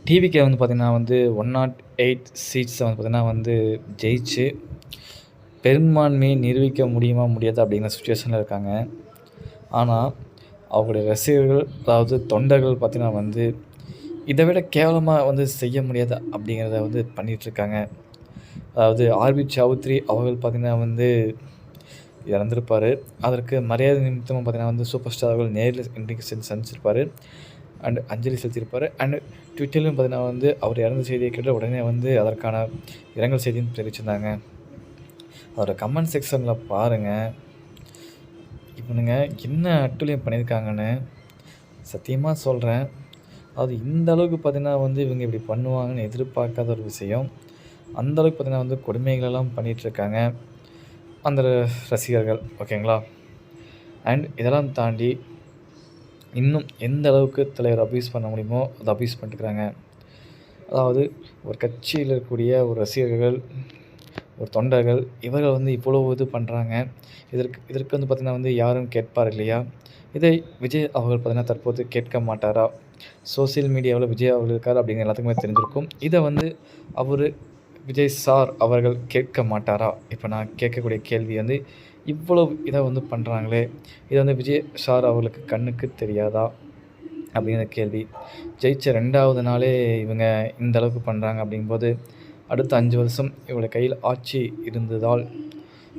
TVK வந்து பார்த்தீங்கன்னா வந்து 108 சீட்ஸ வந்து பார்த்தீங்கன்னா வந்து ஜெயிச்சு, பெரும்பான்மையை நிரூபிக்க முடியுமா? முடியாதா? அப்படிங்கிற சிச்சுவேஷன்ல இருக்காங்க. ஆனா, அவங்களுடைய ரசிகர்கள், அதாவது தொண்டர்கள் பார்த்தீங்கன்னா வந்து, இத விட கேவலமா வந்து செய்ய முடியாதா? அப்படிங்கிறத வந்து பண்ணிட்டுருக்காங்க. அதாவது ஆர்பி சௌத்ரி அவர்கள் பார்த்தீங்கன்னா வந்து இறந்திருப்பாரு. அதற்கு மரியாதை நிமித்தமா பார்த்தீங்கன்னா வந்து சூப்பர் ஸ்டார் அவர்கள் நேர்ல இன்றைக்கு சென்று சந்திச்சிருப்பாரு. And Anjali செலுத்தியிருப்பாரு. அண்ட் ட்விட்டர்லயும் பார்த்தீங்கன்னா வந்து அவர் இறந்த செய்திய கேட்டு உடனே வந்து அதற்கான இரங்கல் செய்தியும் தெரிவிச்சிருந்தாங்க. அதோட கமெண்ட் செக்ஷன்ல பாருங்க. இவனுங்க என்ன அட்டூழியம் பண்ணியிருக்காங்கன்னு சத்தியமா சொல்றேன். அது இந்த அளவுக்கு பார்த்தீங்கன்னா வந்து இவங்க இப்படி பண்ணுவாங்கன்னு எதிர்பார்க்காத ஒரு விஷயம். அந்த அளவுக்கு பார்த்தீங்கன்னா வந்து கொடுமைகளெல்லாம் பண்ணிட்டுருக்காங்க. அந்த ரசிகர்கள் ஓகேங்களா? அண்ட் இதெல்லாம் தாண்டி இன்னும் எந்த அளவுக்கு தலைவர அப்யூஸ் பண்ண முடியுமோ, அத அப்யூஸ் பண்ணிட்டுருக்காங்க. அதாவது ஒரு கட்சியில இருக்கக்கூடிய ஒரு ரசிகர்கள், ஒரு தொண்டர்கள் இவர்கள் வந்து இவ்வளோ இது பண்றாங்க. இதற்கு வந்து பார்த்தீங்கன்னா வந்து யாரும் கேட்பார் இல்லையா? இதை விஜய் அவர்கள் பார்த்தீங்கன்னா தற்போது கேட்க மாட்டாரா? சோசியல் மீடியாவுல விஜய் அவர்கள் இருக்காரு அப்படிங்கிற எல்லாத்துக்குமே தெரிஞ்சிருக்கும். இத வந்து அவரு விஜய் சார் அவர்கள் கேட்க மாட்டாரா? இப்ப நான் கேட்கக்கூடிய கேள்வி வந்து, இவ்வளவு இத வந்து பண்றாங்களே, இது வந்து விஜய் சார் அவர்களுக்கு கண்ணுக்கு தெரியாதா? அப்படிங்கிற கேள்வி. ஜெயிச்ச 2வது நாளே இவங்க இந்த அளவுக்கு பண்றாங்க அப்படிங்கும்போது, அடுத்த 5 வருஷம் இவங்க கையில ஆட்சி இருந்ததால்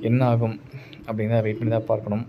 என்ன ஆகும்? அப்படிங்கிறத வெயிட் பண்ணி தான் பார்க்கணும்.